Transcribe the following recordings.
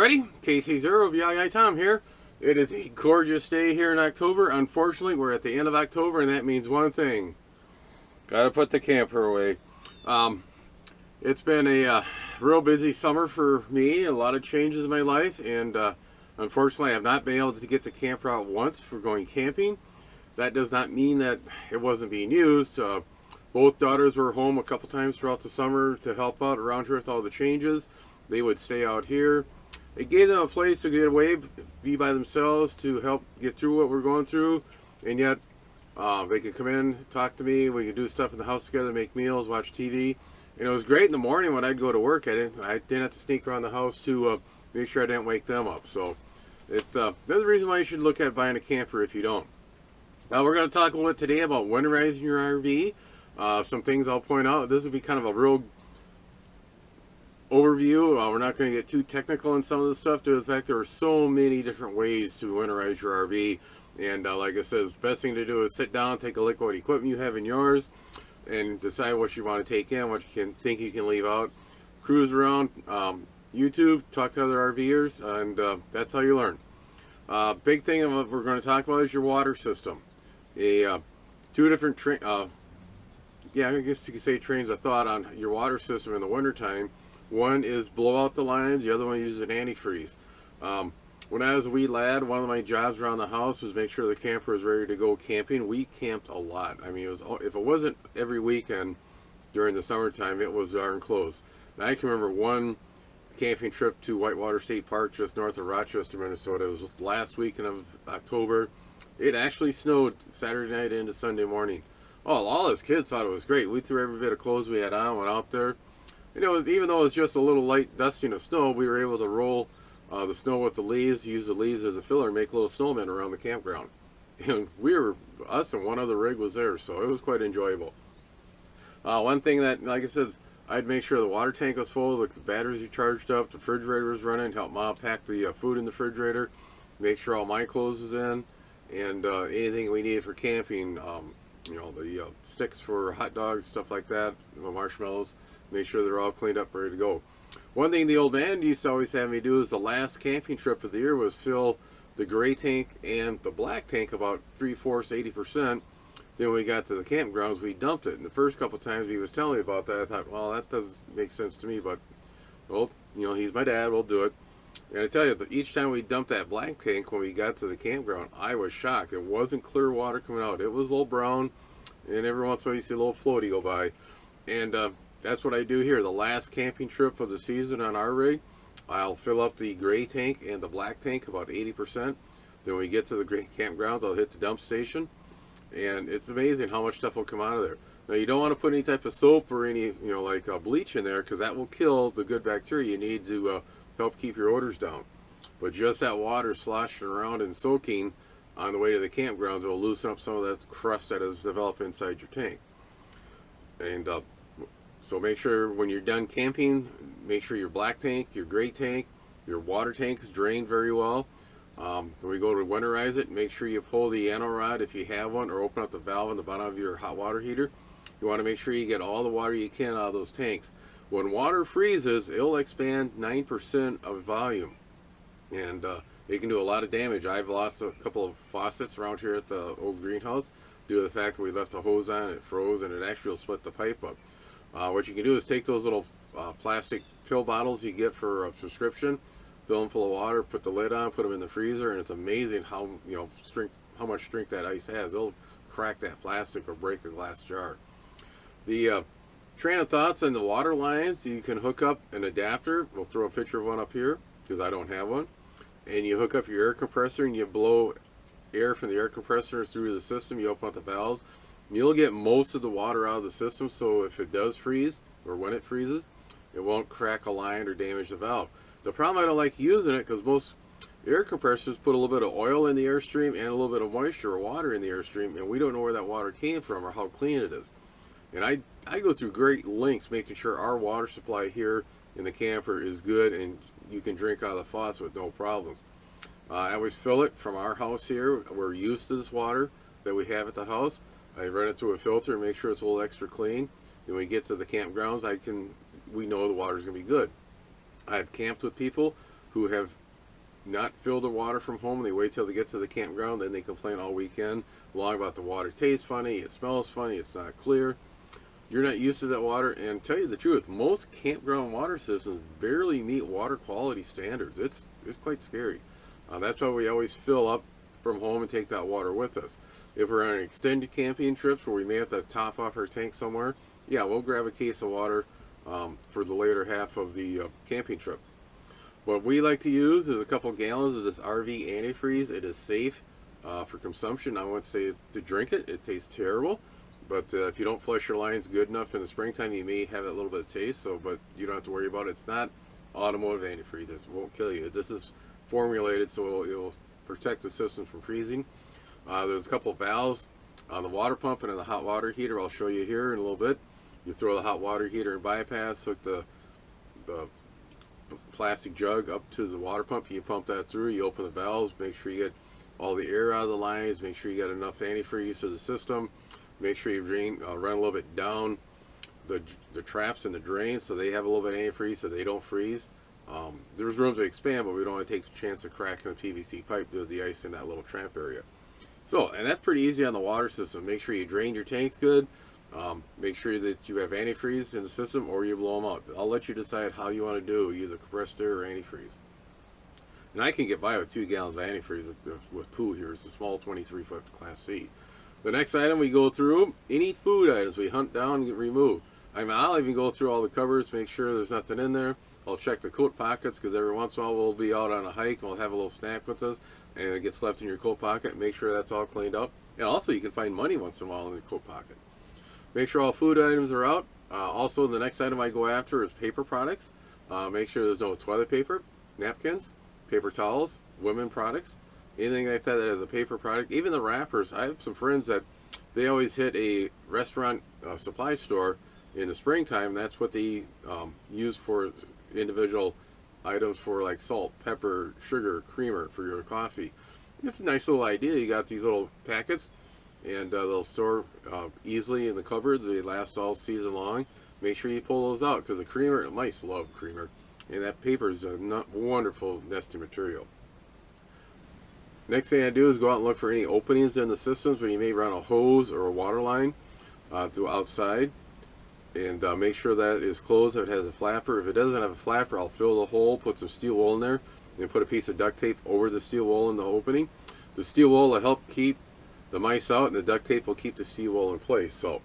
Alrighty, KC0 VII Tom here. It is a gorgeous day here in October. Unfortunately, we're at the end of October, and that means one thing. Gotta put the camper away. It's been a real busy summer for me, a lot of changes in my life, and unfortunately I have not been able to get the camper out once for going camping. That does not mean that it wasn't being used. Both daughters were home a couple times throughout the summer to help out around here with all the changes. They would stay out here. It gave them a place to get away, be by themselves, to help get through what we're going through, and yet they could come in, talk to me, we could do stuff in the house together, make meals, watch TV. And it was great in the morning when I'd go to work. I didn't have to sneak around the house to make sure I didn't wake them up. So there's a reason why you should look at buying a camper if you don't. Now we're going to talk a little bit today about winterizing your RV. Some things I'll point out. This will be kind of a real overview. We're not going to get too technical in some of the stuff due to the fact there are so many different ways to winterize your RV. And like I said, the best thing to do is sit down, take a look at what equipment you have in yours, and decide what you want to take in, what you think you can leave out. Cruise around YouTube, talk to other RVers, and that's how you learn. Big thing of what we're going to talk about is your water system. Two different I guess you could say trains of thought on your water system in the wintertime. One is blow out the lines, the other one uses an antifreeze. When I was a wee lad, one of my jobs around the house was make sure the camper was ready to go camping. We camped a lot. I mean, if it wasn't every weekend during the summertime, it was darn close. And I can remember one camping trip to Whitewater State Park just north of Rochester, Minnesota. It was last weekend of October. It actually snowed Saturday night into Sunday morning. Oh, all us kids thought it was great. We threw every bit of clothes we had on, went out there. You know, even though it was just a little light dusting of snow, we were able to roll the snow with the leaves, use the leaves as a filler, and make little snowmen around the campground. And us and one other rig was there, so it was quite enjoyable. One thing that, like I said, I'd make sure the water tank was full, the batteries are charged up, the refrigerator was running, help Mom pack the food in the refrigerator, make sure all my clothes was in, and anything we needed for camping, you know, the sticks for hot dogs, stuff like that, the marshmallows, make sure they're all cleaned up, ready to go. One thing the old man used to always have me do is the last camping trip of the year was fill the gray tank and the black tank about 3/4, 80%. Then when we got to the campgrounds, we dumped it. And the first couple times he was telling me about that, I thought, well, that doesn't make sense to me, but, well, you know, he's my dad, we'll do it. And I tell you, each time we dumped that black tank when we got to the campground, I was shocked. It wasn't clear water coming out. It was a little brown, and every once in a while you see a little floaty go by. And that's what I do here. The last camping trip of the season on our rig, I'll fill up the gray tank and the black tank about 80%. Then when we get to the gray campgrounds, I'll hit the dump station. And it's amazing how much stuff will come out of there. Now you don't want to put any type of soap or any, you know, like bleach in there, because that will kill the good bacteria you need to help keep your odors down. But just that water sloshing around and soaking on the way to the campgrounds will loosen up some of that crust that has developed inside your tank. And so make sure when you're done camping, make sure your black tank, your gray tank, your water tanks drain very well. When we go to winterize it, make sure you pull the ano rod if you have one, or open up the valve on the bottom of your hot water heater. You want to make sure you get all the water you can out of those tanks. When water freezes, it'll expand 9% of volume, and it can do a lot of damage. I've lost a couple of faucets around here at the old greenhouse due to the fact that we left a hose on, it froze, and it actually will split the pipe up. What you can do is take those little plastic pill bottles you get for a prescription, fill them full of water, put the lid on, put them in the freezer, and it's amazing how how much strength that ice has. It'll crack that plastic or break a glass jar. The train of thoughts on the water lines, you can hook up an adapter. We'll throw a picture of one up here because I don't have one. And you hook up your air compressor and you blow air from the air compressor through the system. You open up the valves. You'll get most of the water out of the system, so if it does freeze, or when it freezes, it won't crack a line or damage the valve. The problem, I don't like using it because most air compressors put a little bit of oil in the airstream and a little bit of moisture or water in the airstream, and we don't know where that water came from or how clean it is. And I go through great lengths making sure our water supply here in the camper is good and you can drink out of the faucet with no problems. I always fill it from our house here. We're used to this water that we have at the house. I run it through a filter and make sure it's a little extra clean. Then when we get to the campgrounds, we know the water's gonna be good. I've camped with people who have not filled the water from home. They wait till they get to the campground, then they complain all weekend long about the water tastes funny, it smells funny, it's not clear. You're not used to that water, and tell you the truth, most campground water systems barely meet water quality standards. It's quite scary. That's why we always fill up from home and take that water with us. If we're on extended camping trips where we may have to top off our tank somewhere, yeah, we'll grab a case of water for the later half of the camping trip. What we like to use is a couple gallons of this RV antifreeze. It is safe for consumption. I wouldn't say to drink it. It tastes terrible. But if you don't flush your lines good enough in the springtime, you may have that little bit of taste. So, but you don't have to worry about it. It's not automotive antifreeze. It won't kill you. This is formulated so it'll protect the system from freezing. There's a couple valves on the water pump and in the hot water heater. I'll show you here in a little bit. You throw the hot water heater in bypass, hook the plastic jug up to the water pump. You pump that through. You open the valves. Make sure you get all the air out of the lines. Make sure you get enough antifreeze to the system. Make sure you drain, run a little bit down the traps and the drains so they have a little bit of antifreeze so they don't freeze. There's room to expand, but we don't want to take a chance of cracking a PVC pipe due to the ice in that little trap area. So, and that's pretty easy on the water system. Make sure you drain your tanks good. Make sure that you have antifreeze in the system or you blow them out. I'll let you decide how you want to do, either compressed air or antifreeze. And I can get by with 2 gallons of antifreeze with poo here. It's a small 23-foot Class C. The next item we go through, any food items we hunt down and remove. I'll even go through all the cupboards, make sure there's nothing in there. I'll check the coat pockets because every once in a while we'll be out on a hike and we'll have a little snack with us and it gets left in your coat pocket. Make sure that's all cleaned up. And also you can find money once in a while in the coat pocket. Make sure all food items are out. Also, the next item I go after is paper products. Make sure there's no toilet paper, napkins, paper towels, women products, anything like that that has a paper product. Even the wrappers. I have some friends that they always hit a restaurant supply store in the springtime. That's what they use for individual items for like salt, pepper, sugar, creamer for your coffee. It's a nice little idea. You got these little packets and they'll store easily in the cupboards. They last all season long. Make sure you pull those out because the creamer, mice love creamer, and that paper is a wonderful nesting material. Next thing I do is go out and look for any openings in the systems where you may run a hose or a water line to outside, and make sure that is closed if it has a flapper. If it doesn't have a flapper, I'll fill the hole, put some steel wool in there, and put a piece of duct tape over the steel wool in the opening. The steel wool will help keep the mice out, and the duct tape will keep the steel wool in place. So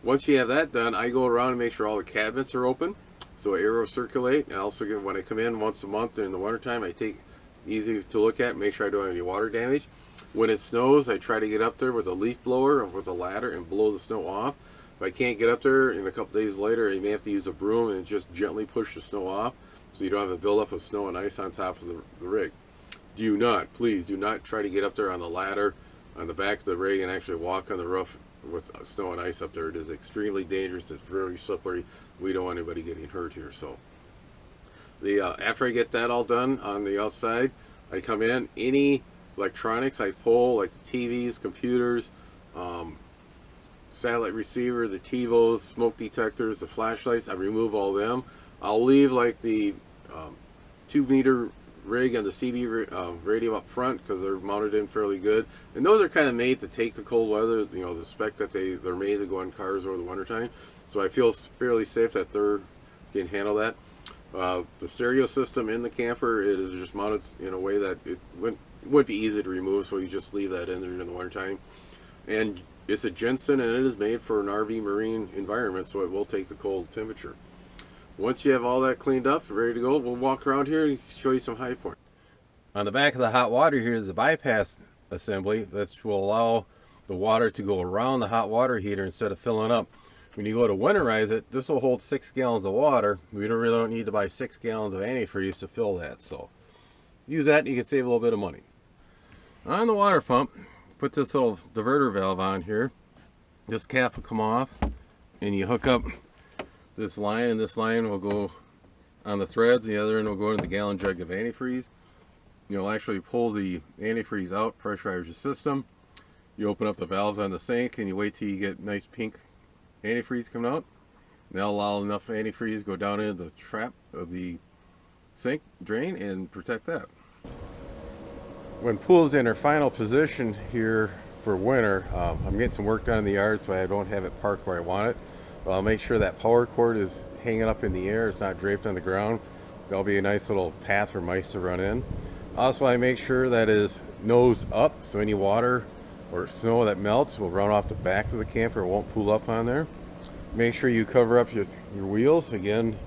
once you have that done, I go around and make sure all the cabinets are open so air will circulate. And also, when I come in once a month in the wintertime, I take easy to look at, make sure I don't have any water damage. When it snows, I try to get up there with a leaf blower or with a ladder and blow the snow off. If I can't get up there, in a couple days later, you may have to use a broom and just gently push the snow off so you don't have a buildup of snow and ice on top of the rig. Do not, please do not try to get up there on the ladder on the back of the rig and actually walk on the roof with snow and ice up there. It is extremely dangerous. It's very slippery. We don't want anybody getting hurt here. So after I get that all done on the outside, I come in. Any electronics I pull, like the TVs, computers, satellite receiver, the TiVos, smoke detectors, the flashlights, I remove all them. I'll leave like the 2-meter rig and the CB radio up front because they're mounted in fairly good, and those are kind of made to take the cold weather, you know, the spec that they're made to go in cars over the wintertime, so I feel fairly safe that they can handle that. The stereo system in the camper, it is just mounted in a way that it wouldn't be easy to remove, so you just leave that in there in the wintertime. And it's a Jensen, and it is made for an RV marine environment, so it will take the cold temperature. Once you have all that cleaned up, ready to go, we'll walk around here and show you some high points. On the back of the hot water here is the bypass assembly that will allow the water to go around the hot water heater instead of filling up. When you go to winterize it, this will hold 6 gallons of water. We really don't need to buy 6 gallons of antifreeze to fill that, so use that and you can save a little bit of money. On the water pump, put this little diverter valve on here. This cap will come off and you hook up this line, and this line will go on the threads. The other end will go into the gallon jug of antifreeze. You'll actually pull the antifreeze out, pressurize your system. You open up the valves on the sink and you wait till you get nice pink antifreeze coming out. And that'll allow enough antifreeze to go down into the trap of the sink, drain, and protect that. When pool's in her final position here for winter, I'm getting some work done in the yard, so I don't have it parked where I want it. But I'll make sure that power cord is hanging up in the air. It's not draped on the ground. That'll be a nice little path for mice to run in. Also, I make sure that it is nose up, so any water or snow that melts will run off the back of the camper. It won't pool up on there. Make sure you cover up your wheels. Again,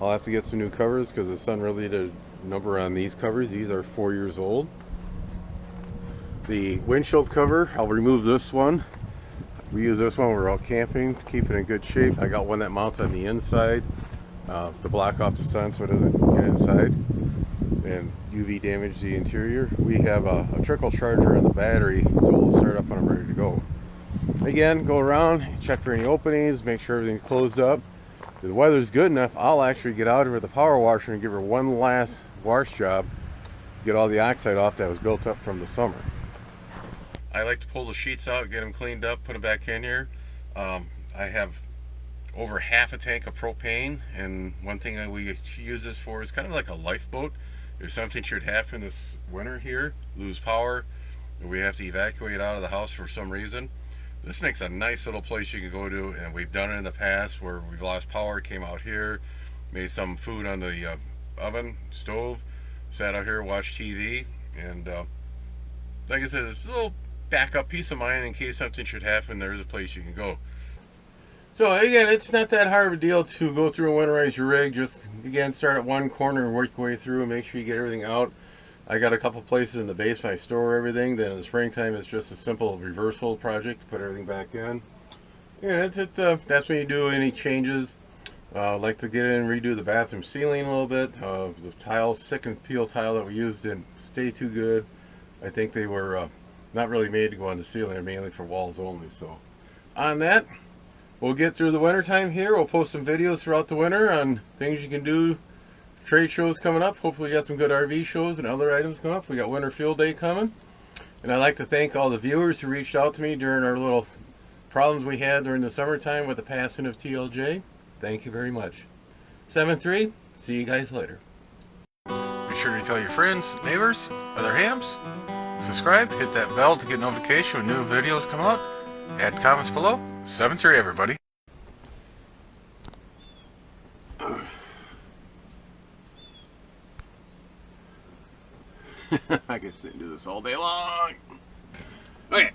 I'll have to get some new covers because the sun really did a number on these covers. These are 4 years old. The windshield cover, I'll remove this one. We use this one when we're out camping to keep it in good shape. I got one that mounts on the inside to block off the sun so it doesn't get inside and UV damage the interior. We have a trickle charger in the battery, so we'll start up when I'm ready to go. Again, go around, check for any openings, make sure everything's closed up. If the weather's good enough, I'll actually get out here with the power washer and give her one last wash job, get all the oxide off that was built up from the summer. I like to pull the sheets out, get them cleaned up, put them back in here. I have over half a tank of propane, and one thing that we use this for is kind of like a lifeboat. If something should happen this winter here, lose power, or we have to evacuate out of the house for some reason, this makes a nice little place you can go to. And we've done it in the past where we've lost power, came out here, made some food on the oven, stove, sat out here, watched TV, and like I said, it's a little backup peace of mind in case something should happen. There's a place you can go. So again, it's not that hard of a deal to go through and winterize your rig. Just again, start at one corner and work your way through and make sure you get everything out. I got a couple places in the basement I store everything. Then in the springtime it's just a simple reversal project to put everything back in. Yeah, that's when you do any changes. Like to get in and redo the bathroom ceiling a little bit. The tile, stick and peel tile that we used didn't stay too good. I think they were not really made to go on the ceiling. They're mainly for walls only. So on that, we'll get through the winter time here. We'll post some videos throughout the winter on things you can do. Trade shows coming up. Hopefully we got some good RV shows and other items coming up. We got Winter Field Day coming. And I'd like to thank all the viewers who reached out to me during our little problems we had during the summertime with the passing of TLJ. Thank you very much. 7-3. See you guys later. Be sure to tell your friends, neighbors, other hams. Subscribe, hit that bell to get notification when new videos come out. Add comments below. 7-3, everybody. I can sit and do this all day long. Okay.